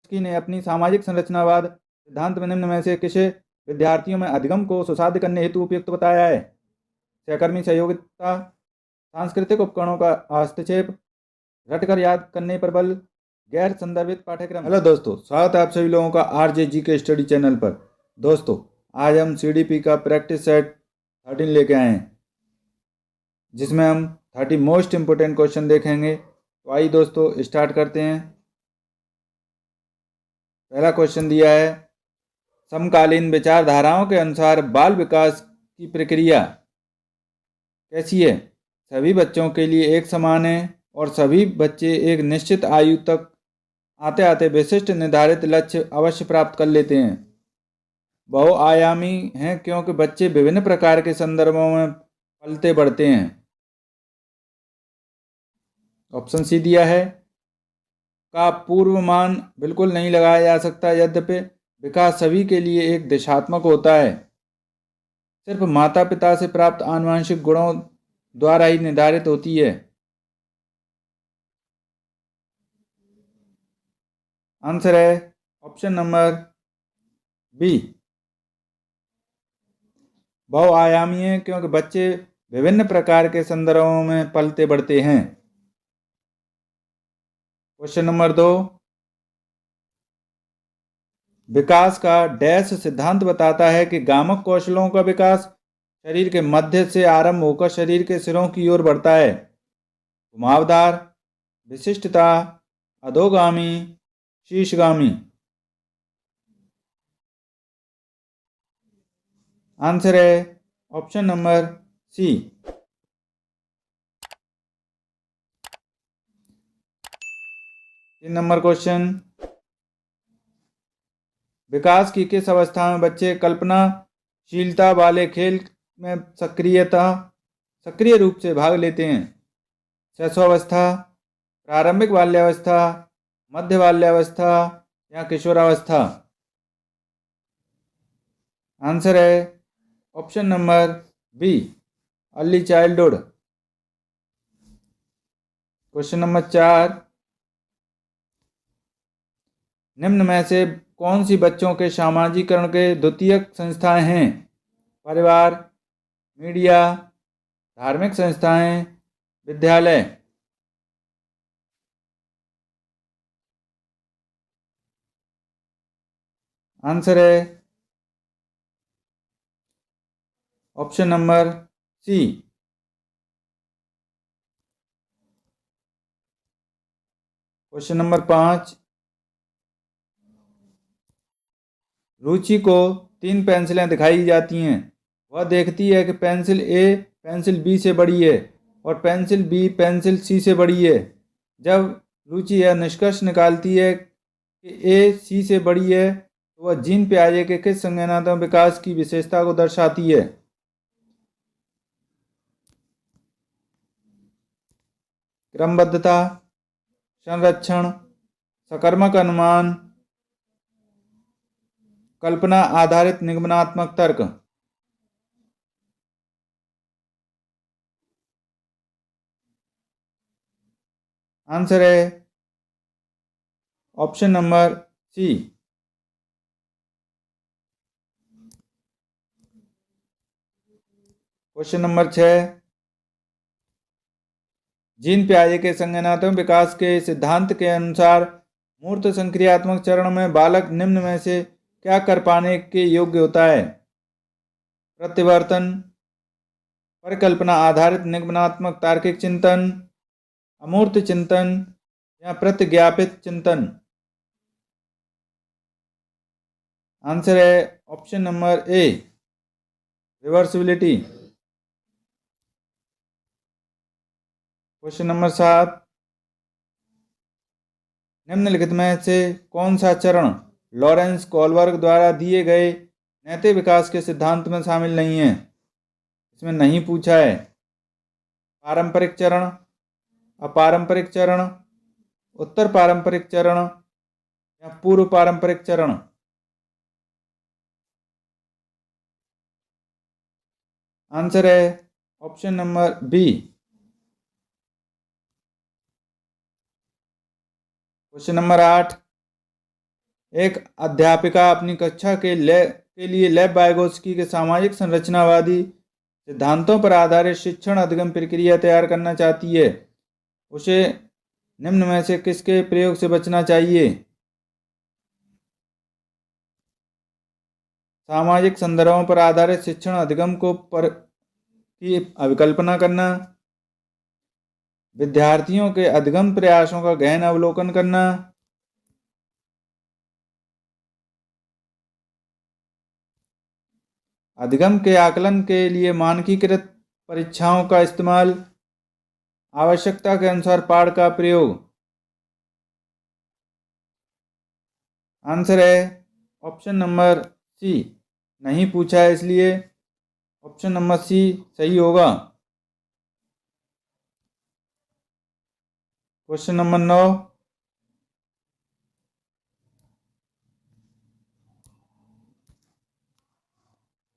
Chomsky ने अपनी सामाजिक संरचनावाद सिद्धांत में निम्न में से किसे विद्यार्थियों में अधिगम को सुसाध्य करने हेतु उपयुक्त बताया है? सहकर्मी सहयोगिता, सांस्कृतिक उपकरणों का हस्तक्षेप, रटकर याद करने पर बल, गैर संदर्भित पाठ्यक्रम। हेलो दोस्तों, स्वागत है आप सभी लोगों का आरजे जी के स्टडी चैनल पर। दोस्तों, आज हम सीडीपी का प्रैक्टिस सेट 13 लेके आए हैं, जिसमें हम 30 मोस्ट इंपोर्टेंट क्वेश्चन देखेंगे। तो आइए दोस्तों स्टार्ट करते हैं। पहला क्वेश्चन दिया है, समकालीन विचारधाराओं के अनुसार बाल विकास की प्रक्रिया कैसी है? सभी बच्चों के लिए एक समान है और सभी बच्चे एक निश्चित आयु तक आते आते विशिष्ट निर्धारित लक्ष्य अवश्य प्राप्त कर लेते हैं। बहुआयामी हैं क्योंकि बच्चे विभिन्न प्रकार के संदर्भों में पलते बढ़ते हैं। ऑप्शन सी दिया है, का पूर्वमान बिल्कुल नहीं लगाया जा सकता, यद्यपि विकास सभी के लिए एक दिशात्मक होता है, सिर्फ माता पिता से प्राप्त आनुवंशिक गुणों द्वारा ही निर्धारित होती है। आंसर है ऑप्शन नंबर बी, बहुआयामी है क्योंकि बच्चे विभिन्न प्रकार के संदर्भों में पलते बढ़ते हैं। क्वेश्चन नंबर 2, विकास का डैश सिद्धांत बताता है कि गामक कौशलों का विकास शरीर के मध्य से आरंभ होकर शरीर के सिरों की ओर बढ़ता है। घुमावदार, विशिष्टता, अधोगामी, शीर्षगामी। आंसर है option number C. 3 number question, विकास की किस अवस्था में बच्चे कल्पनाशीलता वाले खेल में सक्रिय रूप से भाग लेते हैं? शैशवावस्था, प्रारंभिक बाल्यावस्था, मध्य बाल्यावस्था या किशोरावस्था? आंसर है option number B, early childhood. Question number 4, निम्न में से कौन सी बच्चों के सामाजिकरण के द्वितीयक संस्थाएं हैं? परिवार, मीडिया, धार्मिक संस्थाएं, विद्यालय? आंसर है option number C. Question number 5, रुचि को 3 पेंसिलें दिखाई जाती हैं। वह देखती है कि पेंसिल ए पेंसिल बी से बड़ी है और पेंसिल बी पेंसिल सी से बड़ी है। जब रुचि यह निष्कर्ष निकालती है कि ए सी से बड़ी है, तो वह जीन पियाजे के किस संज्ञानात्मक विकास की विशेषता को दर्शाती है? क्रमबद्धता, संरक्षण, सकर्मक अनुमान, कल्पना आधारित निगमनात्मक तर्क? आंसर है option number C. Question number 6, Jean पियाजे के संज्ञानात्मक विकास के सिद्धांत के अनुसार मूर्त संक्रियात्मक चरण में बालक निम्न में से क्या कर पाने के योग्य होता है? प्रतिवर्तन, परिकल्पना आधारित निगमनात्मक तार्किक चिंतन, अमूर्त चिंतन या प्रतिज्ञापित चिंतन? आंसर है option number A, reversibility. Question number 7, निम्नलिखित में से कौन सा चरण लॉरेंस कोलबर्ग द्वारा दिए गए नैतिक विकास के सिद्धांत में शामिल नहीं है? इसमें नहीं पूछा है। पारंपरिक चरण, अपारंपरिक चरण, उत्तर पारंपरिक चरण या पूर्व पारंपरिक चरण? आंसर है option number B. Question number 8, एक अध्यापिका अपनी कक्षा के लिए लेव वाइगोत्स्की के सामाजिक संरचनावादी सिद्धांतों पर आधारित शिक्षण अधिगम प्रक्रिया तैयार करना चाहती है। उसे निम्न में से किसके प्रयोग से बचना चाहिए? सामाजिक संदर्भों पर आधारित शिक्षण अधिगम की अभिकल्पना करना, विद्यार्थियों के अधिगम प्रयासों का गहन अवलोकन करना, अधिगम के आकलन के लिए मानकीकृत परीक्षाओं का इस्तेमाल, आवश्यकता के अनुसार पाठ का प्रयोग। आंसर है ऑप्शन नंबर सी, नहीं पूछा है इसलिए ऑप्शन नंबर सी सही होगा। क्वेश्चन नंबर 9,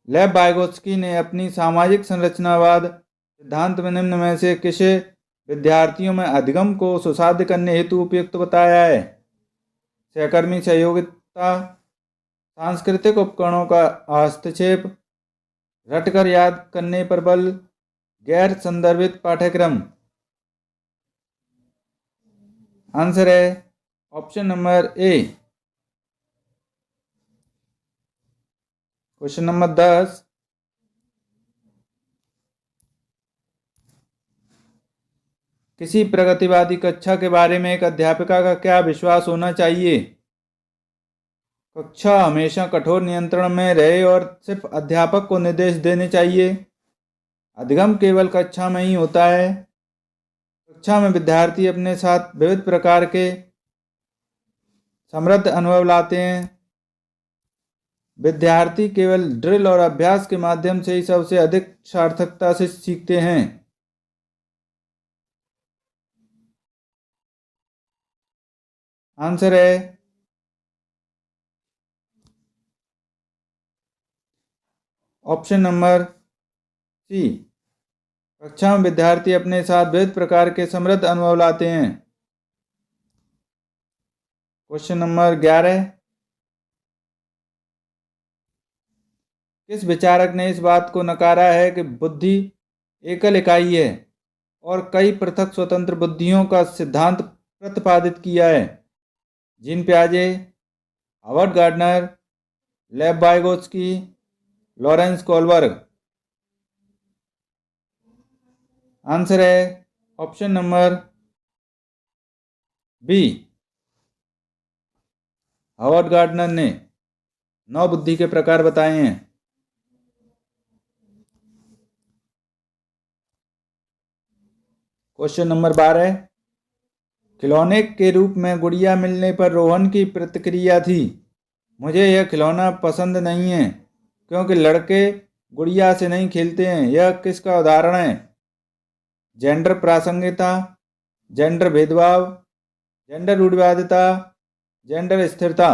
लेव वाइगोत्स्की ने अपनी सामाजिक संरचनावाद सिद्धांत में निम्न में से किसे विद्यार्थियों में अधिगम को सुसाध्य करने हेतु उपयुक्त बताया है? सहकर्मी सहयोगिता, सांस्कृतिक उपकरणों का हस्तक्षेप, रटकर याद करने पर बल, गैर संदर्भित पाठ्यक्रम। आंसर है option number A. Question number 10, किसी प्रगतिवादी कक्षा के बारे में एक अध्यापिका का क्या विश्वास होना चाहिए? कक्षा हमेशा कठोर नियंत्रण में रहे और सिर्फ अध्यापक को निर्देश देने चाहिए। अधिगम केवल कक्षा में ही होता है। कक्षा में विद्यार्थी अपने साथ विविध प्रकार के समृद्ध अनुभव लाते हैं। विद्यार्थी केवल ड्रिल और अभ्यास के माध्यम से ही सबसे अधिक सार्थकता से सीखते हैं। आंसर है ऑप्शन नंबर सी, कक्षा में विद्यार्थी अपने साथ विविध प्रकार के समृद्ध अनुभव लाते हैं। क्वेश्चन नंबर 11, किस विचारक ने इस बात को नकारा है कि बुद्धि एकल इकाई है और कई पृथक स्वतंत्र बुद्धियों का सिद्धांत प्रतिपादित किया है? जीन पियाजे, Howard Gardner, Lev Vygotsky, Lawrence Kohlberg. Answer है option number B, Howard Gardner ने 9 बुद्धि के प्रकार बताए हैं। क्वेश्चन नंबर 12, खिलौने के रूप में गुड़िया मिलने पर रोहन की प्रतिक्रिया थी, मुझे यह खिलौना पसंद नहीं है क्योंकि लड़के गुड़िया से नहीं खेलते हैं। यह किसका उदाहरण है? जेंडर प्रासंगिकता, जेंडर भेदभाव, जेंडर रूढ़िवादिता, जेंडर स्थिरता।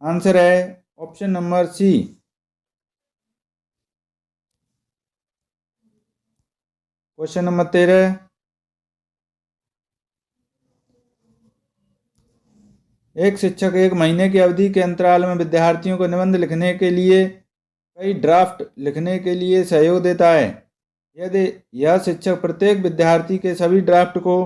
आंसर है option number C. Question number 13, एक शिक्षक 1 महीने की अवधि के अंतराल में विद्यार्थियों को निबंध लिखने के लिए कई ड्राफ्ट लिखने के लिए सहयोग देता है। यदि यह शिक्षक प्रत्येक विद्यार्थी के सभी ड्राफ्ट को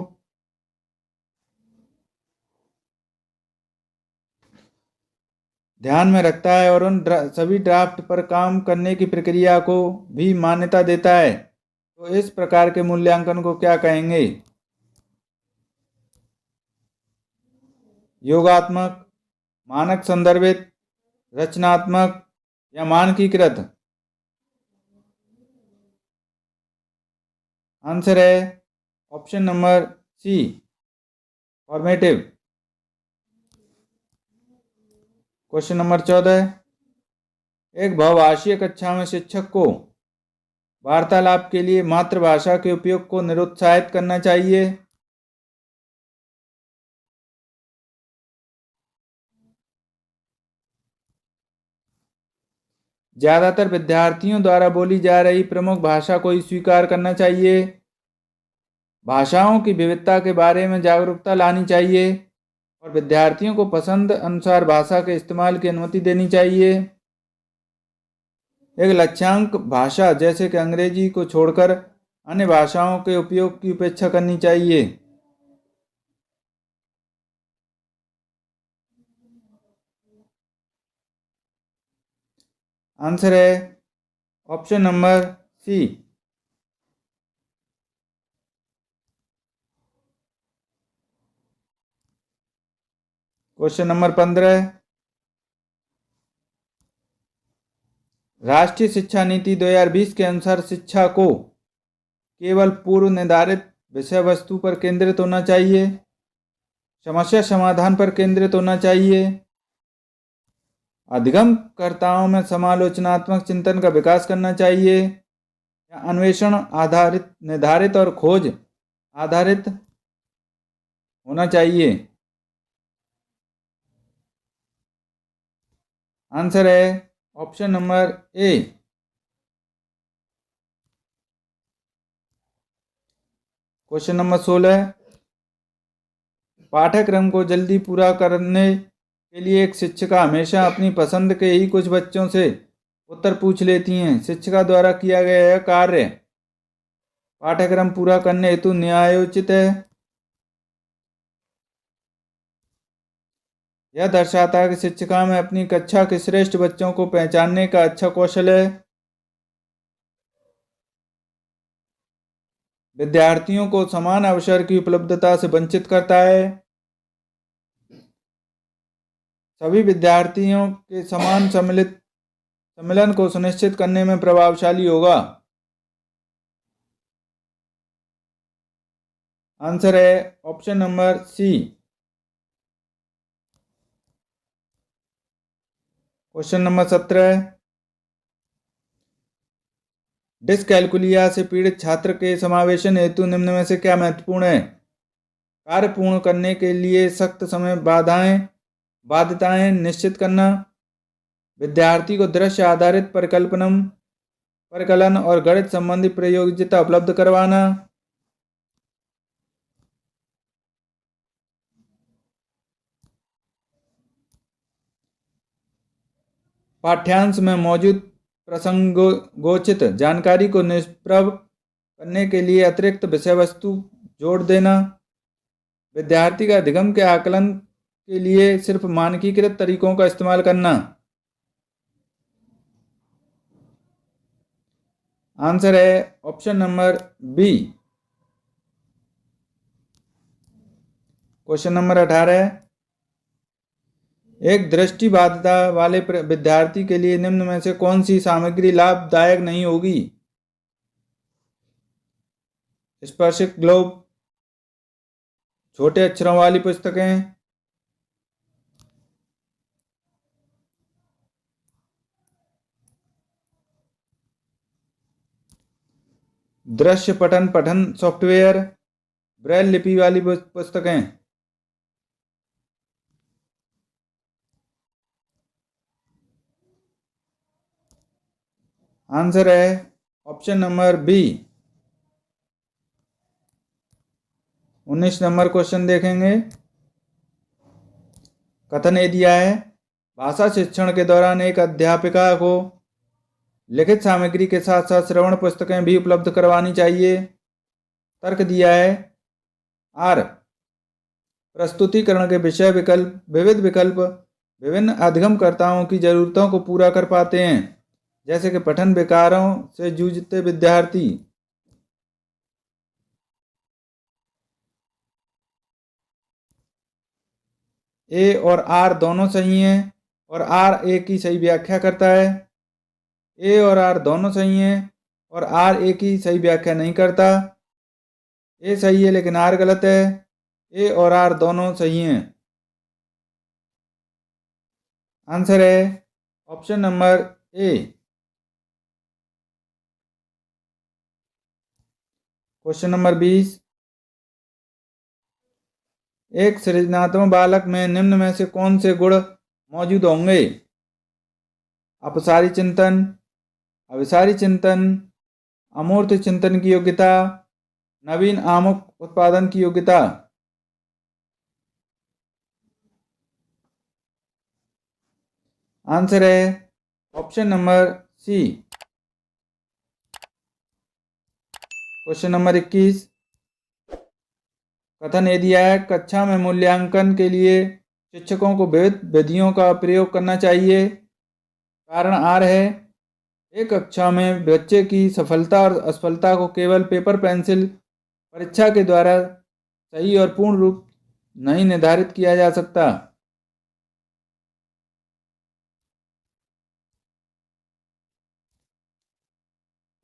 ध्यान में रखता है और उन सभी ड्राफ्ट पर काम करने की प्रक्रिया को भी मान्यता देता है, तो इस प्रकार के मूल्यांकन को क्या कहेंगे? योगात्मक, मानक संदर्भित, रचनात्मक या मानकीकृत? आंसर है option number C, formative. Question number 14, एक बहुभाषीय कक्षा में शिक्षक को वार्तालाप के लिए मातृभाषा के उपयोग को निरुत्साहित करना चाहिए। ज्यादातर विद्यार्थियों द्वारा बोली जा रही प्रमुख भाषा को ही स्वीकार करना चाहिए। भाषाओं की विविधता के बारे में जागरूकता लानी चाहिए। और विद्यार्थियों को पसंद अनुसार भाषा के इस्तेमाल की अनुमति देनी चाहिए। एक लक्ष्यांक भाषा जैसे कि अंग्रेजी को छोड़कर अन्य भाषाओं के उपयोग की उपेक्षा करनी चाहिए। आंसर है option number C. Question number 15, राष्ट्रीय शिक्षा नीति 2020 के अनुसार शिक्षा को केवल पूर्व निर्धारित विषय वस्तु पर केंद्रित होना चाहिए, समस्या समाधान पर केंद्रित होना चाहिए, अधिगमकर्ताओं में समालोचनात्मक चिंतन का विकास करना चाहिए, या अन्वेषण आधारित निर्धारित और खोज आधारित होना चाहिए। आंसर है option number A. Question number 16, पाठ्यक्रम को जल्दी पूरा करने के लिए एक शिक्षिका हमेशा अपनी पसंद के ही कुछ बच्चों से उत्तर पूछ लेती हैं। शिक्षिका द्वारा किया गया यह कार्य पाठ्यक्रम पूरा करने हेतु न्यायोचित है। यह दर्शाता है कि शिक्षिका में अपनी कक्षा के श्रेष्ठ बच्चों को पहचानने का अच्छा कौशल है। विद्यार्थियों को समान अवसर की उपलब्धता से वंचित करता है। सभी विद्यार्थियों के समान सम्मिलन को सुनिश्चित करने में प्रभावशाली होगा। आंसर है option number C. Question number 17, dyscalculia से पीड़ित छात्र के समावेशन हेतु निम्न में से क्या महत्वपूर्ण है? कार्य पूर्ण करने के लिए सख्त समय बाध्यताएं निश्चित करना, विद्यार्थी को दृश्य आधारित परिकलन और गणित संबंधी प्रयोज्यता उपलब्ध करवाना, पाठ्यांश में मौजूद प्रसंगोचित जानकारी को निष्प्रभ करने के लिए अतिरिक्त विषय वस्तु जोड़ देना, विद्यार्थी का अधिगम के आकलन के लिए सिर्फ मानकीकृत तरीकों का इस्तेमाल करना। आंसर है option number B. Question number 18, एक दृष्टिबाधिता वाले विद्यार्थी के लिए निम्न में से कौन सी सामग्री लाभदायक नहीं होगी? स्पर्शिक ग्लोब, छोटे अक्षरों वाली पुस्तकें, दृश्य पठन सॉफ्टवेयर, ब्रेल लिपि वाली पुस्तकें। आंसर है option number B. 19 number question देखेंगे। कथन ये दिया है, भाषा शिक्षण के दौरान एक अध्यापिका को लिखित सामग्री के साथ साथ श्रवण पुस्तकें भी उपलब्ध करवानी चाहिए। तर्क दिया है, आर प्रस्तुतिकरण के विविध विकल्प विभिन्न अधिगमकर्ताओं की जरूरतों को पूरा कर पाते हैं, जैसे कि पठन विकारों से जूझते विद्यार्थी। ए और आर दोनों सही हैं और आर ए की सही व्याख्या करता है। ए और आर दोनों सही हैं और आर ए की सही व्याख्या नहीं करता। ए सही है लेकिन आर गलत है। ए और आर दोनों सही हैं। आंसर है option number A. Question number 20, एक सृजनात्मक बालक में निम्न में से कौन से गुण मौजूद होंगे? अपसारी चिंतन, अविसारी चिंतन, अमूर्त चिंतन की योग्यता, नवीन आमुख उत्पादन की योग्यता। आंसर है option number C. Question number 21, कथन ये दिया है कक्षा में मूल्यांकन के लिए शिक्षकों को विविध विधियों का प्रयोग करना चाहिए। कारण आर है, एक कक्षा में बच्चे की सफलता और असफलता को केवल पेपर पेंसिल परीक्षा के द्वारा सही और पूर्ण रूप नहीं निर्धारित किया जा सकता।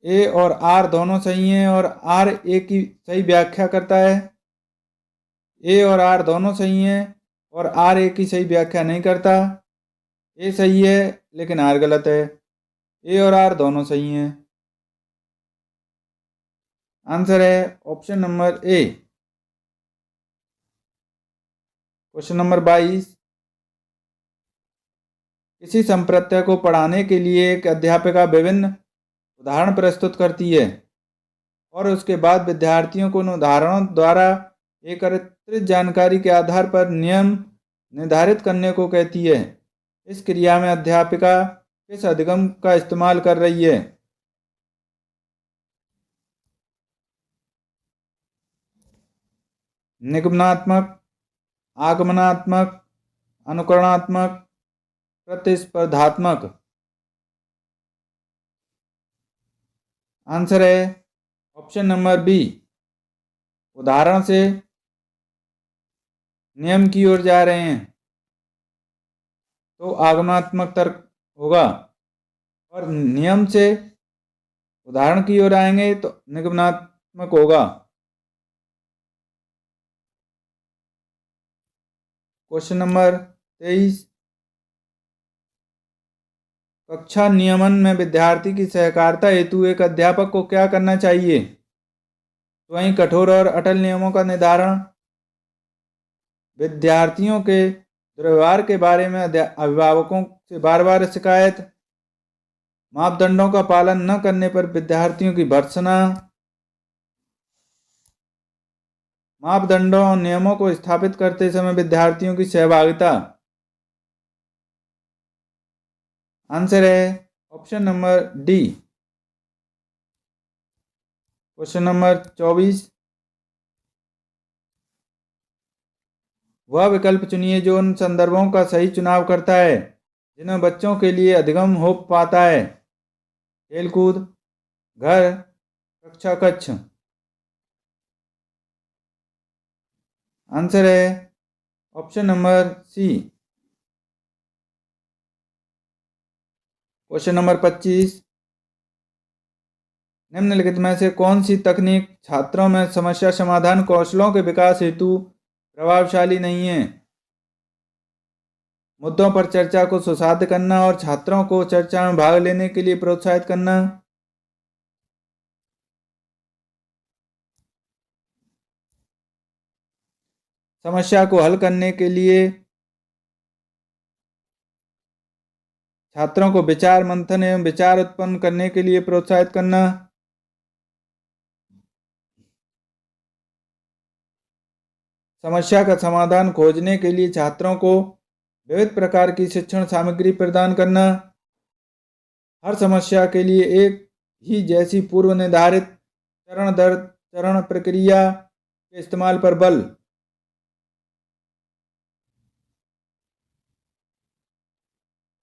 ए और आर दोनों सही हैं और आर ए की सही व्याख्या करता है। ए और आर दोनों सही हैं और आर ए की सही व्याख्या नहीं करता। ए सही है लेकिन आर गलत है। ए और आर दोनों सही हैं। आंसर है option number A. Question number 22, किसी संप्रत्यय को पढ़ाने के लिए एक अध्यापिका विभिन्न उदाहरण प्रस्तुत करती है और उसके बाद विद्यार्थियों को उन उदाहरणों द्वारा एकत्रित जानकारी के आधार पर नियम निर्धारित करने को कहती है। इस क्रिया में अध्यापिका किस अधिगम का इस्तेमाल कर रही है? निगमनात्मक, आगमनात्मक, अनुकरणात्मक, प्रतिस्पर्धात्मक। आंसर है ऑप्शन नंबर बी। उदाहरण से नियम की ओर जा रहे हैं तो आगमनात्मक तर्क होगा और नियम से उदाहरण की ओर आएंगे तो निगमनात्मक होगा। क्वेश्चन नंबर 23, कक्षा नियमन में विद्यार्थी की सहकारिता हेतु एक अध्यापक को क्या करना चाहिए? स्वयं कठोर और अटल नियमों का निर्धारण, विद्यार्थियों के दुर्व्यवहार के बारे में अभिभावकों से बार बार शिकायत, मापदंडों का पालन न करने पर विद्यार्थियों की भर्त्सना, मापदंडों और नियमों को स्थापित करते समय विद्यार्थियों की सहभागिता। आंसर है option number D. Question number 24, वह विकल्प चुनिए जो उन संदर्भों का सही चुनाव करता है जिनमें बच्चों के लिए अधिगम हो पाता है। खेलकूद, घर, कक्षा कक्ष। आंसर है option number C. Question number 25, निम्नलिखित में से कौन सी तकनीक छात्रों में समस्या समाधान कौशलों के विकास हेतु प्रभावशाली नहीं है? मुद्दों पर चर्चा को सुसाध्य करना और छात्रों को चर्चा में भाग लेने के लिए प्रोत्साहित करना, समस्या को हल करने के लिए छात्रों को विचार मंथन एवं विचार उत्पन्न करने के लिए प्रोत्साहित करना, समस्या का समाधान खोजने के लिए छात्रों को विविध प्रकार की शिक्षण सामग्री प्रदान करना, हर समस्या के लिए एक ही जैसी पूर्व निर्धारित चरण दर चरण प्रक्रिया के इस्तेमाल पर बल।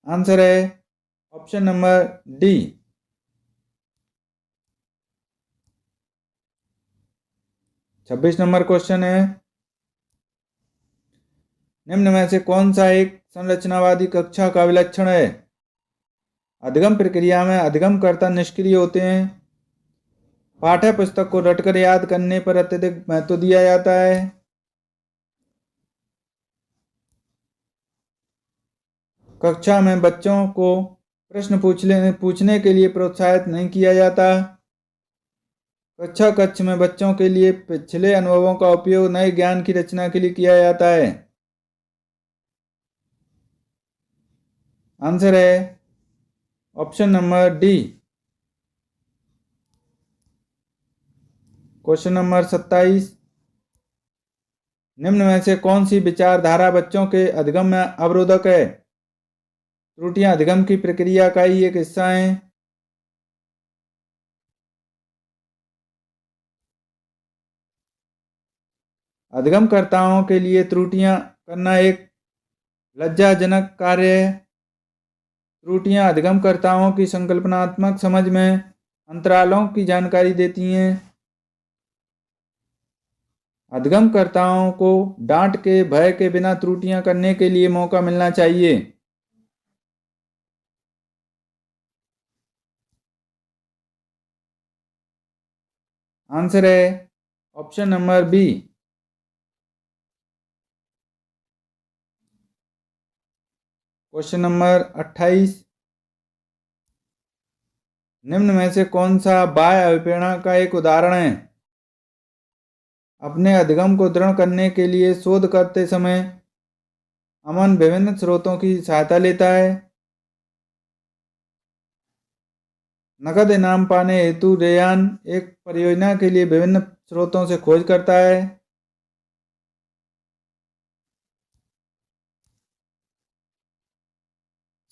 आंसर है option number D. 26 number question है, निम्न में से कौन सा एक संरचनावादी कक्षा का विलक्षण है? अधिगम प्रक्रिया में अधिगमकर्ता निष्क्रिय होते हैं, पाठ्य पुस्तक को रटकर याद करने पर अत्यधिक महत्व दिया जाता है, कक्षा में बच्चों को प्रश्न पूछने के लिए प्रोत्साहित नहीं किया जाता, कक्षा कक्ष में बच्चों के लिए पिछले अनुभवों का उपयोग नए ज्ञान की रचना के लिए किया जाता है। आंसर है option number D. Question number 27, निम्न में से कौन सी विचारधारा बच्चों के अधिगम में अवरोधक है? त्रुटियां अधिगम की प्रक्रिया का ही एक हिस्सा हैं। अधिगमकर्ताओं के लिए त्रुटियां करना एक लज्जाजनक कार्य है। त्रुटियां अधिगमकर्ताओं की संकल्पनात्मक समझ में अंतरालों की जानकारी देती हैं। अधिगमकर्ताओं को डांट के भय के बिना त्रुटियां करने के लिए मौका मिलना चाहिए। आंसर है option number B. Question number 28, निम्न में से कौन सा बाह्य अभिप्रेरणा का एक उदाहरण है? अपने अधिगम को दृढ़ करने के लिए शोध करते समय अमन विभिन्न स्रोतों की सहायता लेता है। नकद इनाम पाने हेतु रेयान एक परियोजना के लिए विभिन्न स्रोतों से खोज करता है।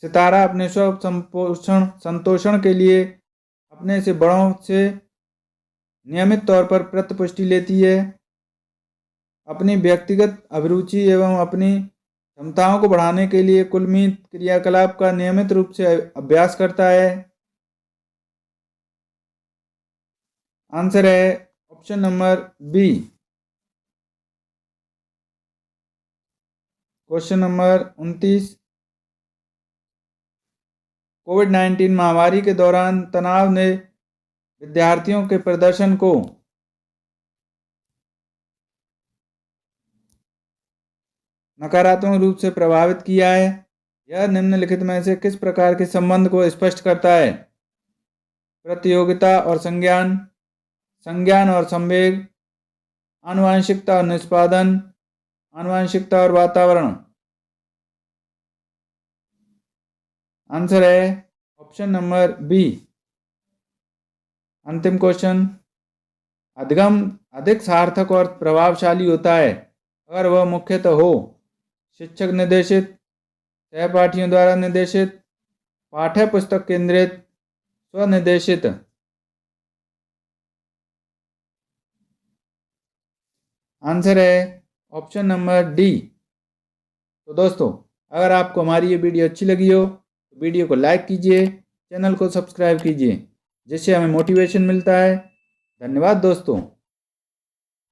सितारा अपने स्व संतोषण के लिए अपने से बड़ों से नियमित तौर पर प्रतिपुष्टि लेती है। अपनी व्यक्तिगत अभिरुचि एवं अपनी क्षमताओं को बढ़ाने के लिए कुलमित क्रियाकलाप का नियमित रूप से अभ्यास करता है। आंसर है option number B. Question number 29, कोविड-19 महामारी के दौरान तनाव ने विद्यार्थियों के प्रदर्शन को नकारात्मक रूप से प्रभावित किया है। यह निम्नलिखित में से किस प्रकार के संबंध को स्पष्ट करता है? प्रतियोगिता और संज्ञान, संज्ञान और संवेग, आनुवंशिकता और निष्पादन, आनुवंशिकता और वातावरण। आंसर है ऑप्शन नंबर बी। अंतिम क्वेश्चन, अधिगम अधिक सार्थक और प्रभावशाली होता है अगर वह मुख्यतः हो शिक्षक निर्देशित, सहपाठियों द्वारा निर्देशित, पाठ्य पुस्तक केंद्रित, स्वनिर्देशित। आंसर है ऑप्शन नंबर डी। तो दोस्तों, अगर आपको हमारी ये वीडियो अच्छी लगी हो तो वीडियो को लाइक कीजिए, चैनल को सब्सक्राइब कीजिए, जिससे हमें मोटिवेशन मिलता है। धन्यवाद दोस्तों।